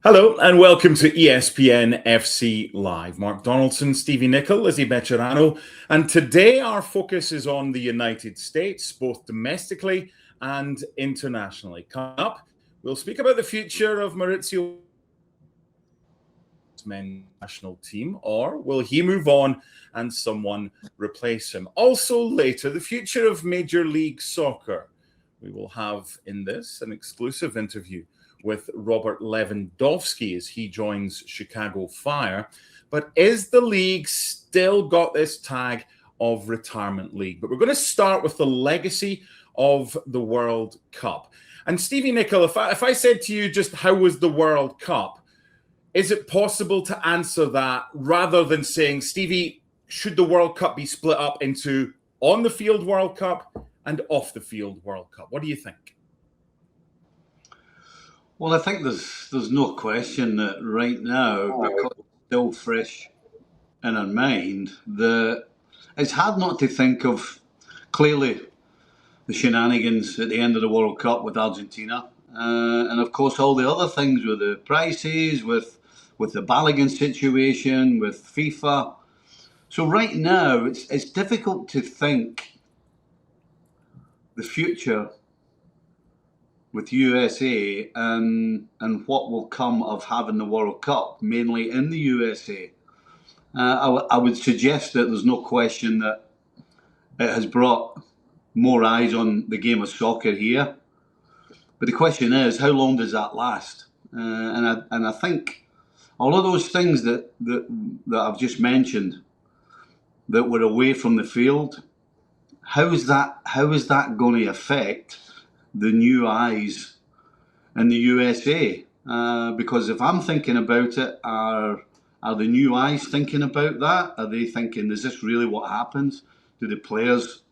Hello and welcome to ESPN FC Live. Mark Donaldson, Stevie Nicol, Lizzy Becherano, and today our focus is on the United States, both domestically and internationally. Coming up, we'll speak about the future of Maurizio men's national team, or will he move on and someone replace him? Also later, the future of Major League Soccer. We will have in this an exclusive interview with Robert Lewandowski as he joins Chicago Fire. But is the league still got this tag of retirement league? But we're going to start with the legacy of the World Cup. And Stevie Nicol, if I said to you just how was the World Cup, is it possible to answer that rather than saying, Stevie, should the World Cup be split up into on the field World Cup and off the field World Cup? What do you think? Well, I think there's no question that right now, because it's still fresh in our mind, that it's hard not to think of clearly the shenanigans at the end of the World Cup with Argentina, and of course all the other things with the prices, with the Balogun situation, with FIFA. So right now, it's difficult to think the future with USA and what will come of having the World Cup, mainly in the USA. I would suggest that there's no question that it has brought more eyes on the game of soccer here. But the question is, how long does that last? And I think all of those things that I've just mentioned that were away from the field, how is that going to affect the new eyes in the USA? Because if I'm thinking about it, are the new eyes thinking about that? Are they thinking, is this really what happens? Do the players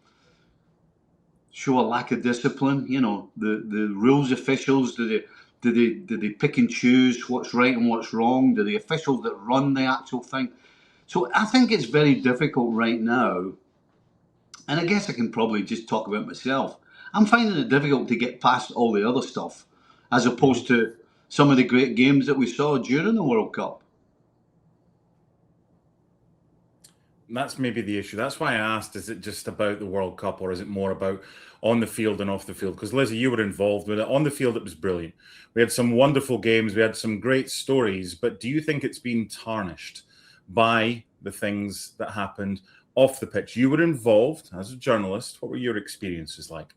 show a lack of discipline? You know, the rules officials, do they pick and choose what's right and what's wrong? Do the officials that run the actual thing? So I think it's very difficult right now. And I guess I can probably just talk about myself. I'm finding it difficult to get past all the other stuff, as opposed to some of the great games that we saw during the World Cup. That's maybe the issue. That's why I asked, is it just about the World Cup or is it more about on the field and off the field? Because Lizzy, you were involved with it. On the field, it was brilliant. We had some wonderful games. We had some great stories. But do you think it's been tarnished by the things that happened off the pitch? You were involved as a journalist. What were your experiences like?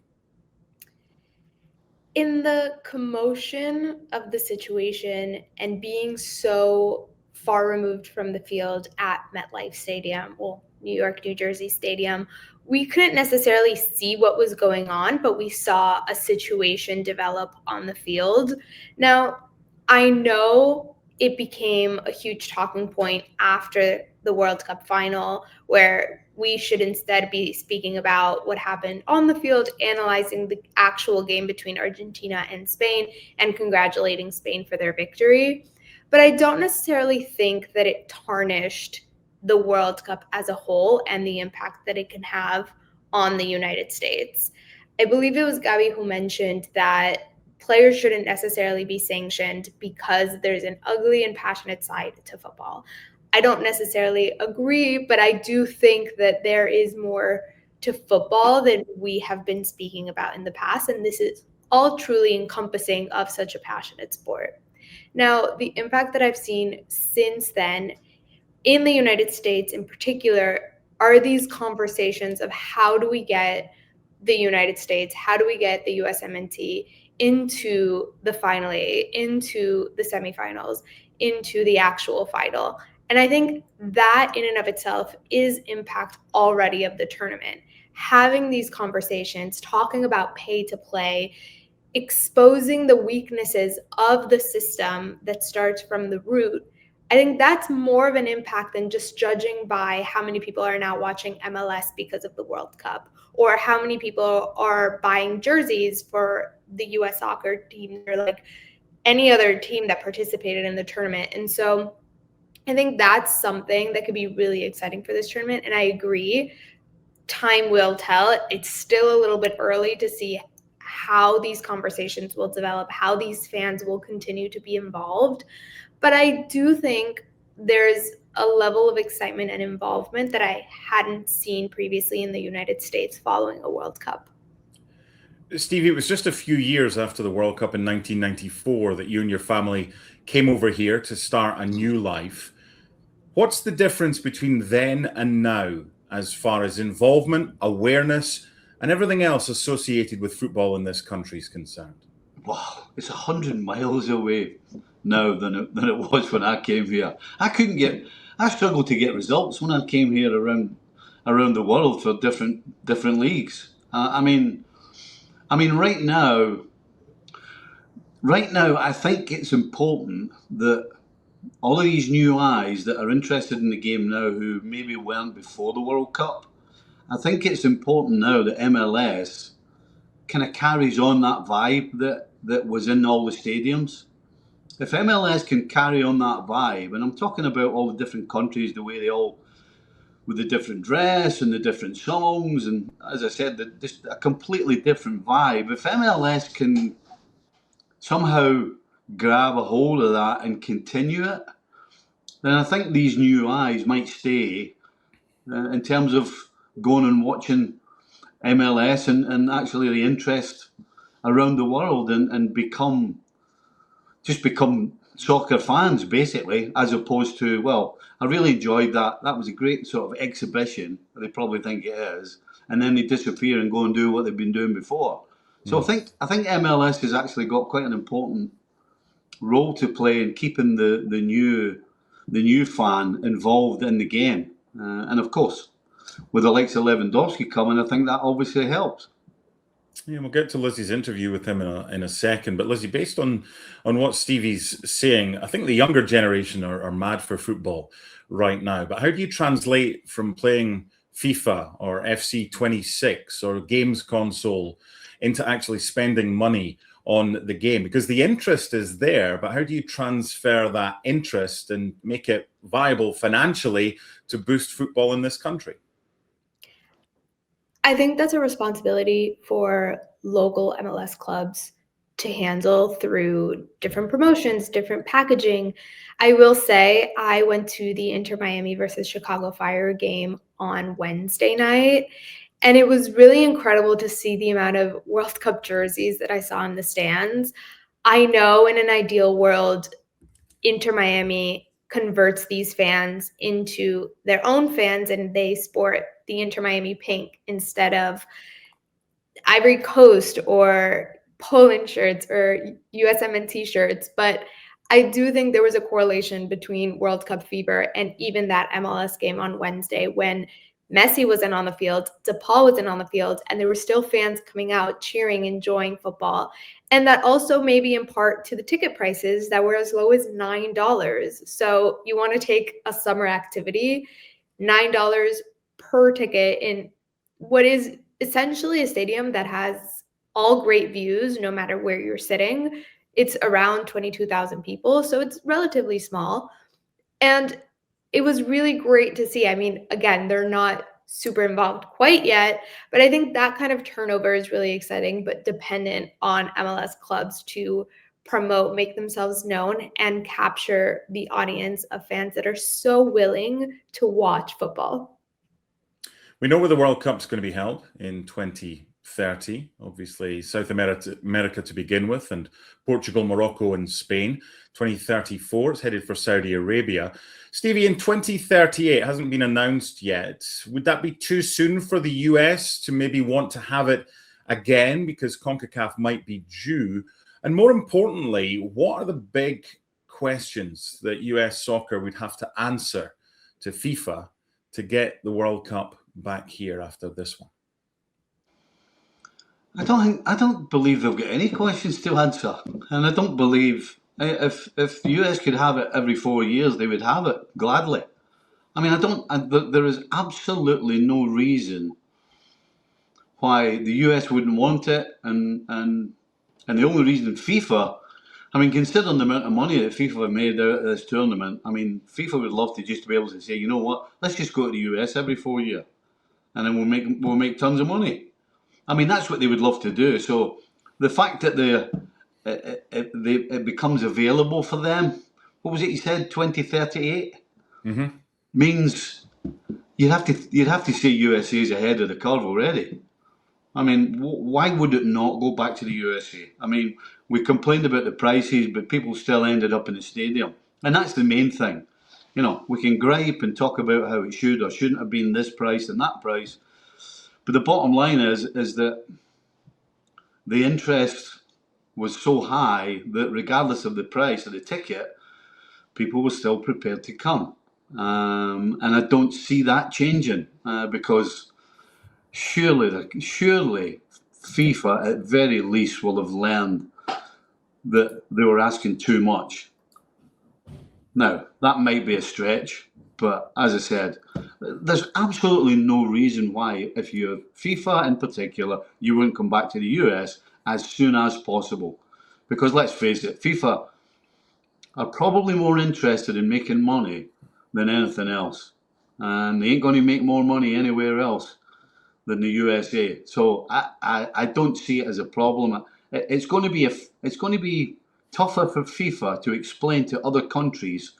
In the commotion of the situation and being so far removed from the field at MetLife Stadium, well, New York, New Jersey Stadium, we couldn't necessarily see what was going on, but we saw a situation develop on the field. Now, I know it became a huge talking point after the World Cup final, where we should instead be speaking about what happened on the field, analyzing the actual game between Argentina and Spain, and congratulating Spain for their victory. But I don't necessarily think that it tarnished the World Cup as a whole and the impact that it can have on the United States. I believe it was Gabby who mentioned that players shouldn't necessarily be sanctioned because there's an ugly and passionate side to football. I don't necessarily agree, but I do think that there is more to football than we have been speaking about in the past, and this is all truly encompassing of such a passionate sport. Now, the impact that I've seen since then in the United States in particular are these conversations of how do we get the United States, how do we get the USMNT into the Final Eight, into the semifinals, into the actual final. And I think that in and of itself is impact already of the tournament. Having these conversations, talking about pay to play, exposing the weaknesses of the system that starts from the root, I think that's more of an impact than just judging by how many people are now watching MLS because of the World Cup, or how many people are buying jerseys for the US soccer team, or like any other team that participated in the tournament. And so I think that's something that could be really exciting for this tournament. And I agree, time will tell. It's still a little bit early to see how these conversations will develop, how these fans will continue to be involved. But I do think there's a level of excitement and involvement that I hadn't seen previously in the United States following a World Cup. Stevie, it was just a few years after the World Cup in 1994 that you and your family came over here to start a new life. What's the difference between then and now as far as involvement, awareness, and everything else associated with football in this country is concerned? Wow, it's 100 miles away now than it was when I came here. I struggled to get results when I came here around the world for different leagues. I mean, right now, I think it's important that all of these new eyes that are interested in the game now, who maybe weren't before the World Cup, I think it's important now that MLS kind of carries on that vibe that was in all the stadiums. If MLS can carry on that vibe, and I'm talking about all the different countries, the way they all, with the different dress and the different songs, and as I said, just a completely different vibe. If MLS can somehow grab a hold of that and continue it, then I think these new eyes might stay in terms of going and watching MLS and actually the interest around the world and become soccer fans, basically, as opposed to, well, I really enjoyed that. That was a great sort of exhibition, they probably think it is, and then they disappear and go and do what they've been doing before. So I think MLS has actually got quite an important role to play in keeping the new fan involved in the game. And of course, with the likes of Lewandowski coming, I think that obviously helps. Yeah, we'll get to Lizzy's interview with him in a second. But Lizzy, based on what Stevie's saying, I think the younger generation are mad for football right now. But how do you translate from playing FIFA or FC 26 or games console into actually spending money on the game? Because the interest is there, but how do you transfer that interest and make it viable financially to boost football in this country? I think that's a responsibility for local MLS clubs to handle through different promotions, different packaging. I will say I went to the Inter Miami versus Chicago Fire game on Wednesday night, and it was really incredible to see the amount of World Cup jerseys that I saw in the stands. I know in an ideal world, Inter Miami converts these fans into their own fans and they sport the Inter Miami pink instead of Ivory Coast or Poland shirts or USMNT shirts. But I do think there was a correlation between World Cup fever and even that MLS game on Wednesday when Messi wasn't on the field, DePaul wasn't on the field, and there were still fans coming out cheering, enjoying football. And that also maybe in part to the ticket prices that were as low as $9. So you want to take a summer activity, $9 per ticket in what is essentially a stadium that has all great views no matter where you're sitting. It's around 22,000 people, so it's relatively small. And it was really great to see. I mean, again, they're not super involved quite yet, but I think that kind of turnover is really exciting, but dependent on MLS clubs to promote, make themselves known, and capture the audience of fans that are so willing to watch football. We know where the World Cup's going to be held in 2030. Obviously, South America to begin with, and Portugal, Morocco, and Spain. 2034, it's headed for Saudi Arabia. Stevie, in 2038, it hasn't been announced yet. Would that be too soon for the US to maybe want to have it again because CONCACAF might be due? And more importantly, what are the big questions that US soccer would have to answer to FIFA to get the World Cup back here after this one? I don't believe they've got any questions to answer, and I don't believe if the US could have it every 4 years, they would have it gladly. I mean, there is absolutely no reason why the US wouldn't want it, and the only reason FIFA, I mean, considering the amount of money that FIFA have made out of this tournament, I mean, FIFA would love to just be able to say, you know what, let's just go to the US every 4 years, and then we'll make tons of money. I mean, that's what they would love to do. So the fact that it becomes available for them, what was it you said, 2038? Mm-hmm. Means you'd have to say USA is ahead of the curve already. I mean, why would it not go back to the USA? I mean, we complained about the prices, but people still ended up in the stadium. And that's the main thing. You know, we can gripe and talk about how it should or shouldn't have been this price and that price. But the bottom line is that the interest was so high that regardless of the price of the ticket, people were still prepared to come. And I don't see that changing because surely FIFA at very least will have learned that they were asking too much. Now, that might be a stretch, but as I said, there's absolutely no reason why, if you're FIFA in particular, you wouldn't come back to the US as soon as possible. Because let's face it, FIFA are probably more interested in making money than anything else. And they ain't going to make more money anywhere else than the USA. So I don't see it as a problem. It's going to be tougher for FIFA to explain to other countries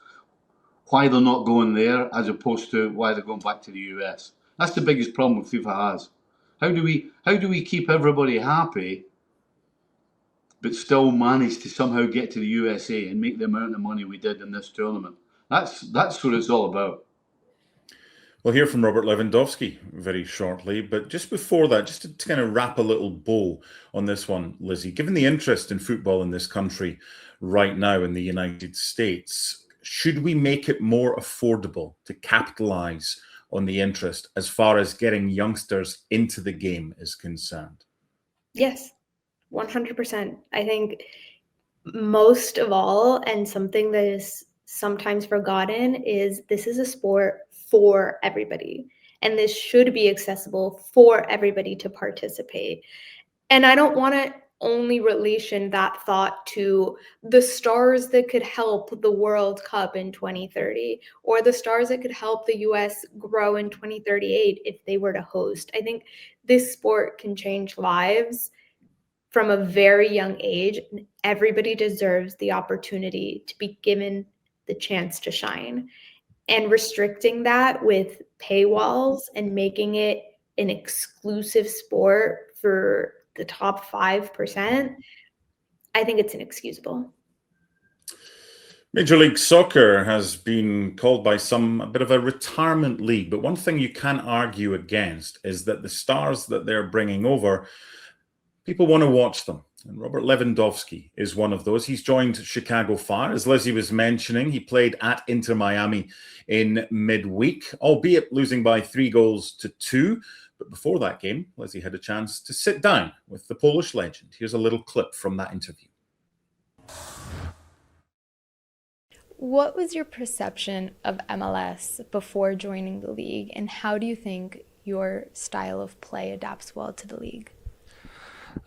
why they're not going there as opposed to why they're going back to the US. That's the biggest problem FIFA has. How do we keep everybody happy but still manage to somehow get to the USA and make the amount of money we did in this tournament? That's what it's all about. We'll hear from Robert Lewandowski very shortly, but just before that, just to kind of wrap a little bow on this one, Lizzy, given the interest in football in this country right now in the United States, should we make it more affordable to capitalize on the interest as far as getting youngsters into the game is concerned? Yes, 100%. I think most of all, and something that is sometimes forgotten, is this is a sport for everybody, and this should be accessible for everybody to participate. And I don't want to only relation that thought to the stars that could help the World Cup in 2030 or the stars that could help the US grow in 2038 if they were to host. I think this sport can change lives from a very young age, and everybody deserves the opportunity to be given the chance to shine. And restricting that with paywalls and making it an exclusive sport for the top 5%, I think it's inexcusable. Major League Soccer has been called by some a bit of a retirement league, but one thing you can't argue against is that the stars that they're bringing over, people want to watch them. And Robert Lewandowski is one of those. He's joined Chicago Fire. As Lizzy was mentioning, he played at Inter Miami in midweek, albeit losing by 3-2. But before that game, Lizzy had a chance to sit down with the Polish legend. Here's a little clip from that interview. What was your perception of MLS before joining the league, and how do you think your style of play adapts well to the league?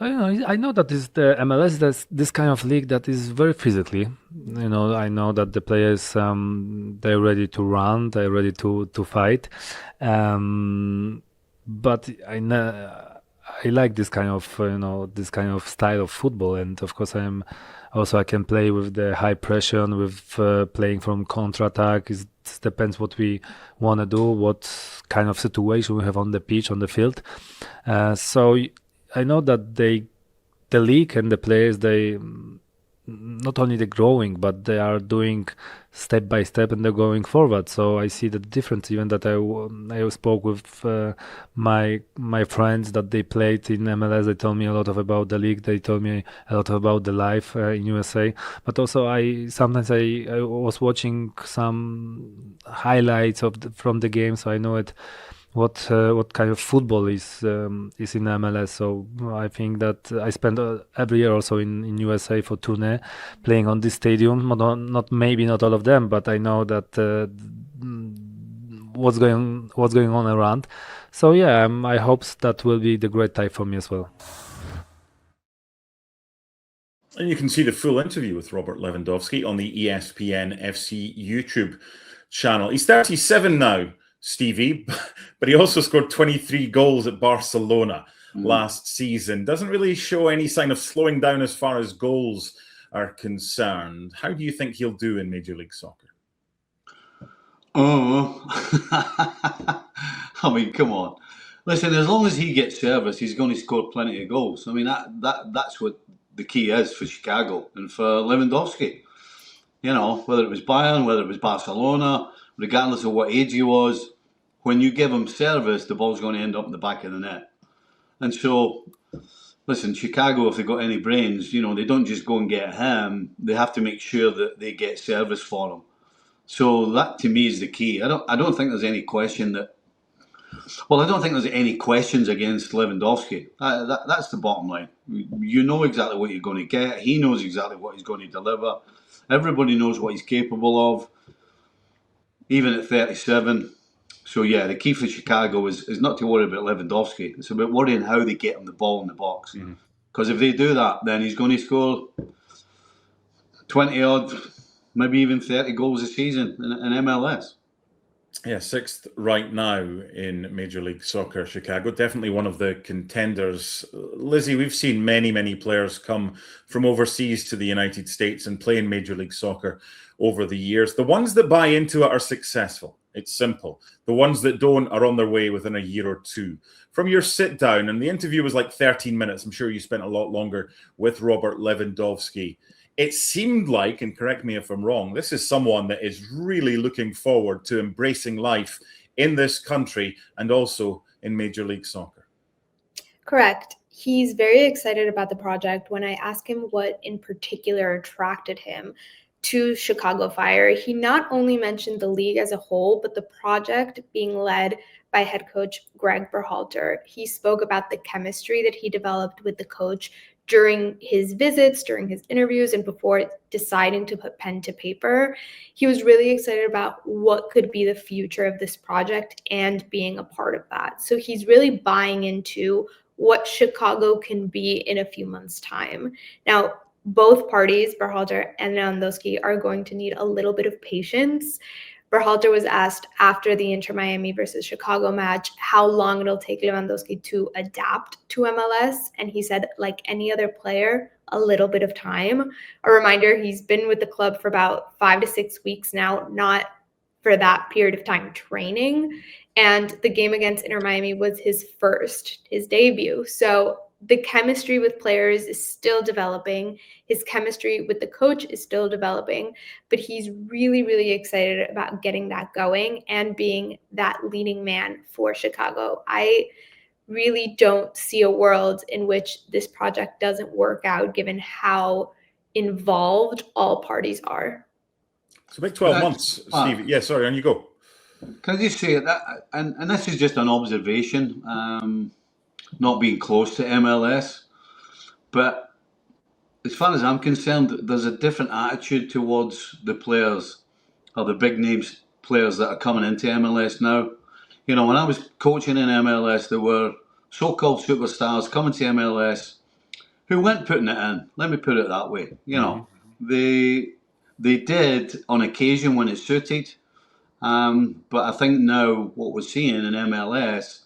I know that the MLS, that's this kind of league that is very physically. I know that the players they're ready to run, they're ready to fight. But I like this kind of style of football, and of course I can play with the high pressure and with playing from counter-attack. It depends what we want to do, what kind of situation we have on the pitch, on the field. So I know that the league and the players, they not only they're growing, but they are doing step by step and they're going forward. So I see the difference. Even that I spoke with my friends that they played in MLS. They told me a lot about the league. They told me a lot about the life in USA. But also I was watching some highlights from the game, so I know what kind of football is in MLS. So I think that I spend every year also in USA for Tune, playing on this stadium. Not all of them, but I know that what's going on around. So yeah, I hope that will be the great time for me as well. And you can see the full interview with Robert Lewandowski on the ESPN FC YouTube channel. He's 37 now, Stevie, but he also scored 23 goals at Barcelona. last season. Doesn't really show any sign of slowing down as far as goals are concerned. How do you think he'll do in Major League Soccer? Oh, I mean, come on. Listen, as long as he gets service, he's going to score plenty of goals. I mean, that's what the key is for Chicago and for Lewandowski. You know, whether it was Bayern, whether it was Barcelona, regardless of what age he was, when you give him service, the ball's going to end up in the back of the net. And so, listen, Chicago, if they've got any brains, you know, they don't just go and get him. They have to make sure that they get service for him. So that, to me, is the key. I don't think there's any question that... Well, I don't think there's any questions against Lewandowski. That's the bottom line. You know exactly what you're going to get. He knows exactly what he's going to deliver. Everybody knows what he's capable of, even at 37. So, yeah, the key for Chicago is not to worry about Lewandowski. It's about worrying how they get him the ball in the box. Because if they do that, then he's going to score 20-odd, maybe even 30 goals a season in MLS. Yeah, 6th right now in Major League Soccer, Chicago. Definitely one of the contenders. Lizzy, we've seen many players come from overseas to the United States and play in Major League Soccer over the years. The ones that buy into it are successful. It's simple. The ones that don't are on their way within a year or two. From your sit down, and the interview was like 13 minutes. I'm sure you spent a lot longer with Robert Lewandowski. It seemed like, and correct me if I'm wrong, this is someone that is really looking forward to embracing life in this country and also in Major League Soccer. Correct. He's very excited about the project. When I asked him what in particular attracted him to Chicago Fire, he not only mentioned the league as a whole, but the project being led by head coach Greg Berhalter. He spoke about the chemistry that he developed with the coach during his visits, during his interviews, and before deciding to put pen to paper. He was really excited about what could be the future of this project and being a part of that. So he's really buying into what Chicago can be in a few months' time. Now, both parties, Berhalter and Lewandowski, are going to need a little bit of patience. Berhalter was asked after the Inter Miami versus Chicago match how long it'll take Lewandowski to adapt to MLS. And he said, like any other player, a little bit of time. A reminder, he's been with the club for about 5 to 6 weeks now, not for that period of time training. And the game against Inter Miami was his debut. So the chemistry with players is still developing. His chemistry with the coach is still developing, but he's really excited about getting that going and being that leading man for Chicago. I really don't see a world in which this project doesn't work out, given how involved all parties are. It's a big 12 months, Steve. Yeah, sorry, on you go. Can I just say that, and this is just an observation, not being close to MLS, but as far as I'm concerned, there's a different attitude towards the players or the big names players that are coming into MLS now. You know, when I was coaching in MLS, there were so-called superstars coming to MLS who weren't putting it in. Let me put it that way. You know, they did on occasion when it suited, but I think now what we're seeing in MLS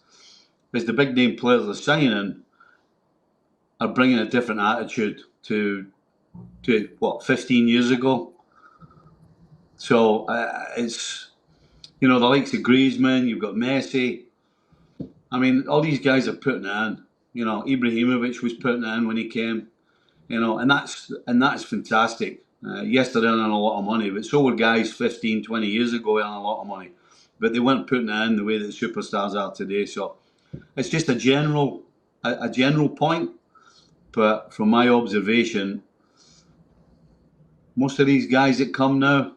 is the big name players they're signing are bringing a different attitude to what, 15 years ago. So it's, you know, the likes of Griezmann, you've got Messi. I mean, all these guys are putting it in. You know, Ibrahimovic was putting it in when he came. You know, and that's fantastic. Yes, they're earning a lot of money, but so were guys 15, 20 years ago earning a lot of money. But they weren't putting it in the way that the superstars are today. So it's just a general point, but from my observation, most of these guys that come now,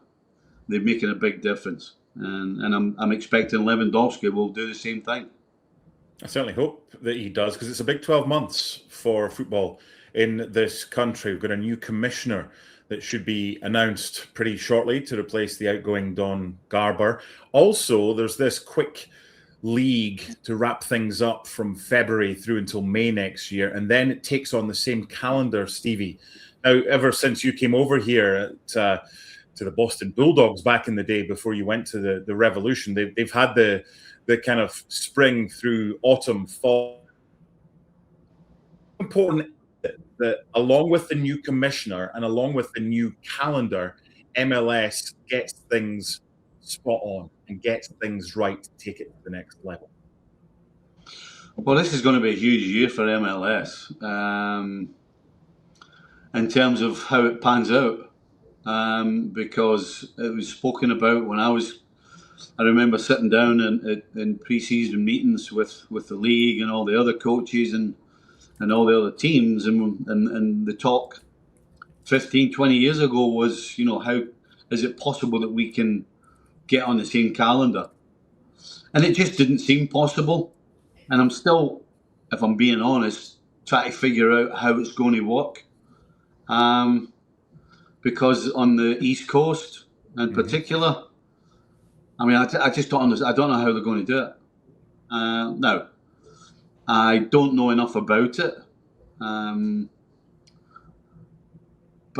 they're making a big difference, and I'm expecting Lewandowski will do the same thing. I certainly hope that he does, because it's a big 12 months for football in this country. We've got a new commissioner that should be announced pretty shortly to replace the outgoing Don Garber. Also, there's this quick league to wrap things up from February through until May next year, and then it takes on the same calendar, Stevie. Now, ever since you came over here to the Boston Bulldogs back in the day before you went to the Revolution, they've had the kind of spring through autumn, fall important that along with the new commissioner and along with the new calendar, MLS gets things spot on and gets things right to take it to the next level? Well, this is going to be a huge year for MLS in terms of how it pans out, because it was spoken about when I remember sitting down in pre-season meetings with the league and all the other coaches and all the other teams, and the talk 15, 20 years ago was, how is it possible that we can get on the same calendar? And it just didn't seem possible. And I'm still, if I'm being honest, trying to figure out how it's going to work. Because on the East Coast in particular, I mean, I just don't understand. I don't know how they're going to do it. No, I don't know enough about it. But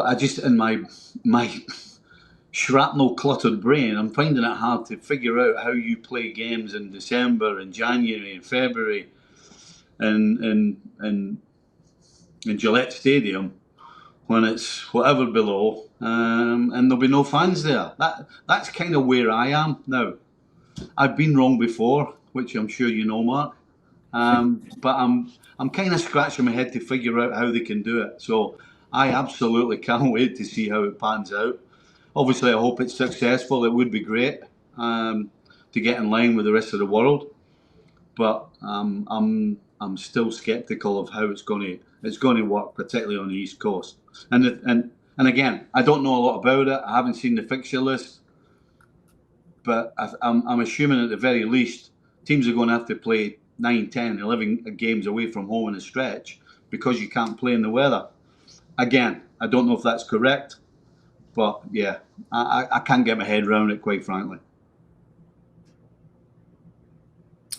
I just, in my shrapnel cluttered brain, I'm finding it hard to figure out how you play games in December and January and February in Gillette Stadium when it's whatever below, and there'll be no fans there. That's kind of where I am now. I've been wrong before, which I'm sure you know, Mark. But I'm kind of scratching my head to figure out how they can do it. So I absolutely can't wait to see how it pans out. Obviously, I hope it's successful. It would be great to get in line with the rest of the world, but I'm still sceptical of how it's going to work, particularly on the East Coast. And again, I don't know a lot about it. I haven't seen the fixture list, but I'm assuming at the very least teams are going to have to play 9, 10, 11 games away from home in a stretch because you can't play in the weather. Again, I don't know if that's correct. But yeah, I can't get my head around it, quite frankly.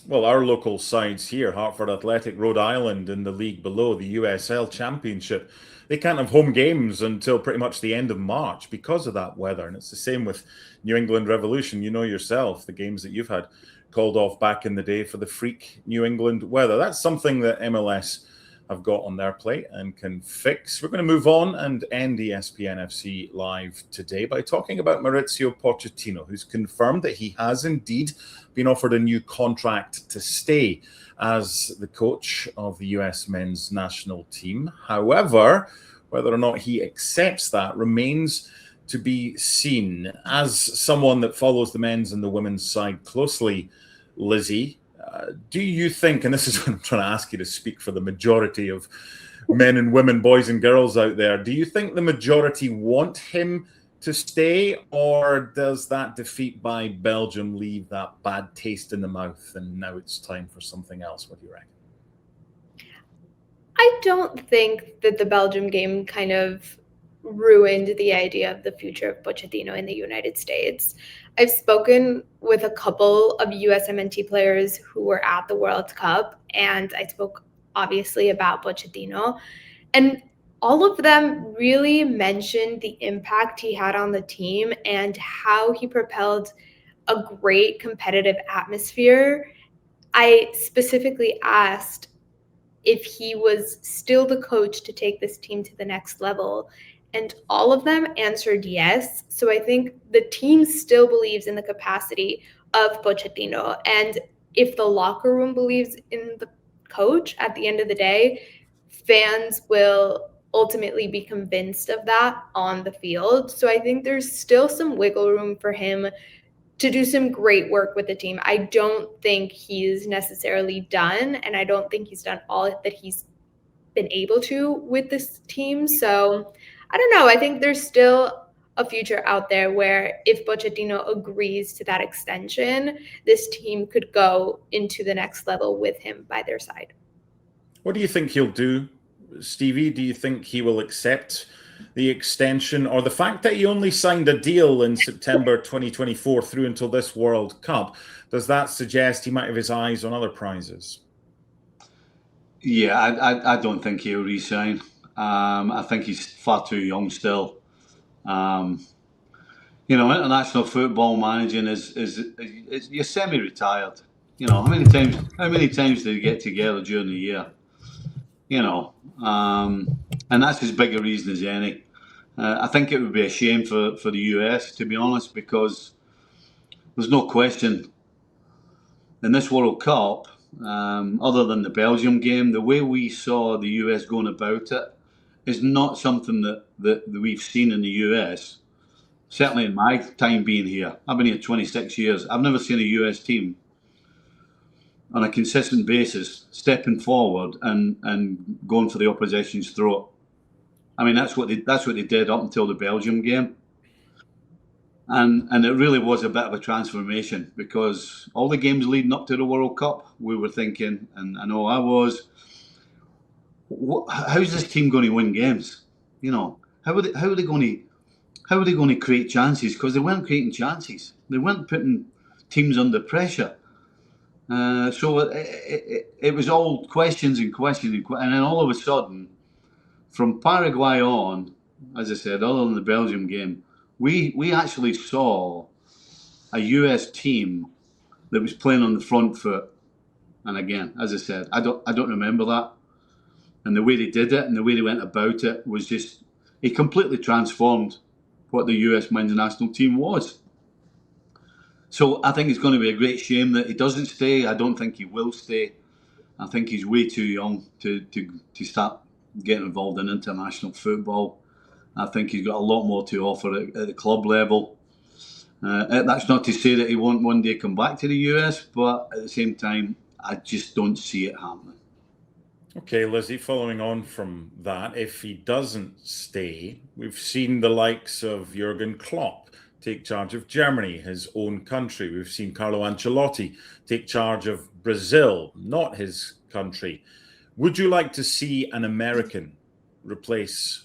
Well, our local sides here, Hartford Athletic, Rhode Island, in the league below, the USL Championship, they can't have home games until pretty much the end of March because of that weather. And it's the same with New England Revolution. You know yourself, the games that you've had called off back in the day for the freak New England weather. That's something that MLS have got on their plate and can fix. We're going to move on and end ESPN FC Live today by talking about Mauricio Pochettino, who's confirmed that he has indeed been offered a new contract to stay as the coach of the US men's national team. However, whether or not he accepts that remains to be seen. As someone that follows the men's and the women's side closely, Lizzy, do you think, and this is what I'm trying to ask you to speak for the majority of men and women, boys and girls out there, do you think the majority want him to stay, or does that defeat by Belgium leave that bad taste in the mouth and now it's time for something else? What do you reckon? I don't think that the Belgium game kind of ruined the idea of the future of Pochettino in the United States. I've spoken with a couple of USMNT players who were at the World Cup, and I spoke obviously about Pochettino, and all of them really mentioned the impact he had on the team and how he propelled a great competitive atmosphere. I specifically asked if he was still the coach to take this team to the next level, and all of them answered yes. So I think the team still believes in the capacity of Pochettino. And if the locker room believes in the coach at the end of the day, fans will ultimately be convinced of that on the field. So I think there's still some wiggle room for him to do some great work with the team. I don't think he's necessarily done, and I don't think he's done all that he's been able to with this team. So I don't know. I think there's still a future out there where if Pochettino agrees to that extension, this team could go into the next level with him by their side. What do you think he'll do, Stevie? Do you think he will accept the extension, or the fact that he only signed a deal in September 2024 through until this World Cup? Does that suggest he might have his eyes on other prizes? Yeah, I don't think he'll resign. I think he's far too young still. International football managing is you're semi-retired. How many times do you get together during the year? you know, and that's as big a reason as any. I think it would be a shame for the US, to be honest, because there's no question in this World Cup, other than the Belgium game, the way we saw the US going about it is not something that we've seen in the US. Certainly in my time being here, I've been here 26 years. I've never seen a US team on a consistent basis stepping forward and going for the opposition's throat. I mean, that's what they did up until the Belgium game. And it really was a bit of a transformation, because all the games leading up to the World Cup, we were thinking, and I know I was, how's this team going to win games? You know, how are they going to create chances? Because they weren't creating chances. They weren't putting teams under pressure. So it was all questions and questions, and then all of a sudden, from Paraguay on, as I said, other than the Belgium game, we actually saw a US team that was playing on the front foot. And again, as I said, I don't remember that. And the way they did it and the way they went about it was just, it completely transformed what the US men's national team was. So I think it's going to be a great shame that he doesn't stay. I don't think he will stay. I think he's way too young to start getting involved in international football. I think he's got a lot more to offer at the club level. That's not to say that he won't one day come back to the US, but at the same time, I just don't see it happening. Okay, Lizzy, following on from that, if he doesn't stay, we've seen the likes of Jurgen Klopp take charge of Germany, his own country. We've seen Carlo Ancelotti take charge of Brazil, not his country. Would you like to see an American replace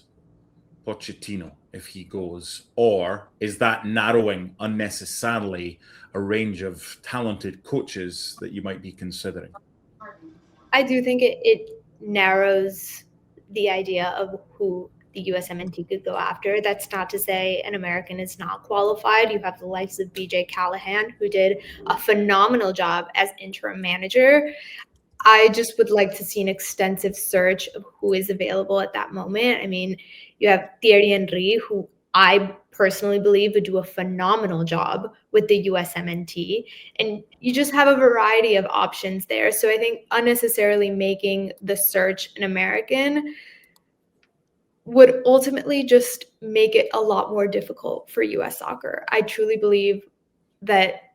Pochettino if he goes, or is that narrowing unnecessarily a range of talented coaches that you might be considering? I do think it narrows the idea of who the USMNT could go after. That's not to say an American is not qualified. You have the likes of BJ Callahan, who did a phenomenal job as interim manager. I just would like to see an extensive search of who is available at that moment. I mean, you have Thierry Henry, who I personally believe would do a phenomenal job with the USMNT. And you just have a variety of options there. So I think unnecessarily making the search an American would ultimately just make it a lot more difficult for US soccer. I truly believe that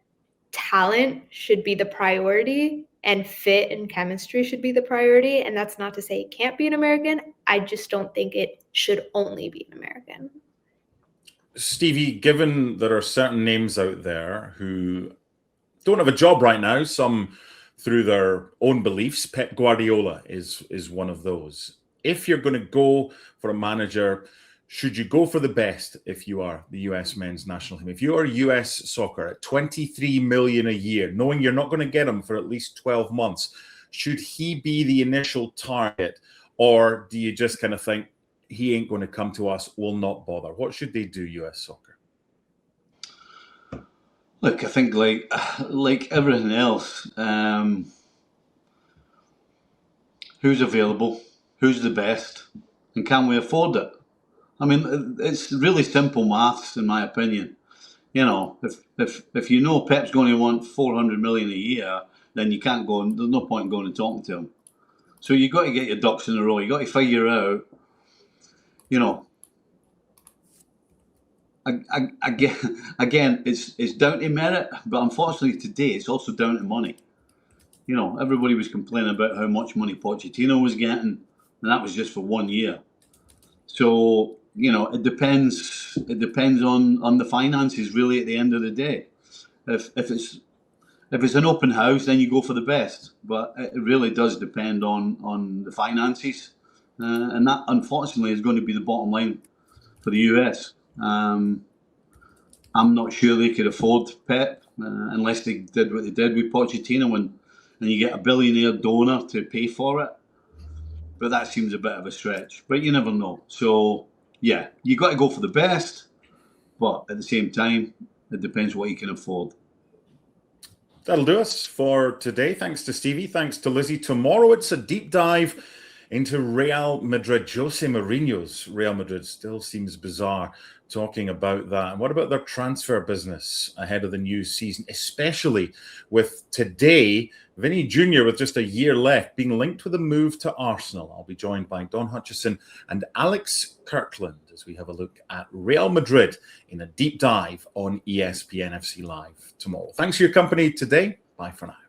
talent should be the priority and fit and chemistry should be the priority. And that's not to say it can't be an American. I just don't think it should only be an American. Stevie, given there are certain names out there who don't have a job right now, some through their own beliefs, Pep Guardiola is one of those. If you're going to go for a manager, should you go for the best if you are the US men's national team? If you are US soccer at $23 million a year, knowing you're not going to get him for at least 12 months, should he be the initial target? Or do you just kind of think, he ain't going to come to us, we'll not bother? What should they do, US soccer? Look, I think like everything else, who's available, who's the best, and can we afford it? I mean, it's really simple maths, in my opinion. You know, if you know Pep's going to want 400 million a year, then you can't go. There's no point in going and talking to him. So you got to get your ducks in a row. You got to figure out. You know, again, it's down to merit, but unfortunately today it's also down to money. You know, everybody was complaining about how much money Pochettino was getting, and that was just for 1 year. So, you know, it depends on the finances really at the end of the day. If it's an open house, then you go for the best. But it really does depend on the finances. And that, unfortunately, is going to be the bottom line for the US. I'm not sure they could afford Pep unless they did what they did with Pochettino and you get a billionaire donor to pay for it. But that seems a bit of a stretch. But you never know. So, yeah, you got to go for the best. But at the same time, it depends what you can afford. That'll do us for today. Thanks to Stevie. Thanks to Lizzy. Tomorrow it's a deep dive into Real Madrid. Jose Mourinho's Real Madrid still seems bizarre talking about that. And what about their transfer business ahead of the new season, especially with today, Vinny Jr., with just a year left, being linked with a move to Arsenal? I'll be joined by Don Hutchison and Alex Kirkland as we have a look at Real Madrid in a deep dive on ESPN FC Live tomorrow. Thanks for your company today. Bye for now.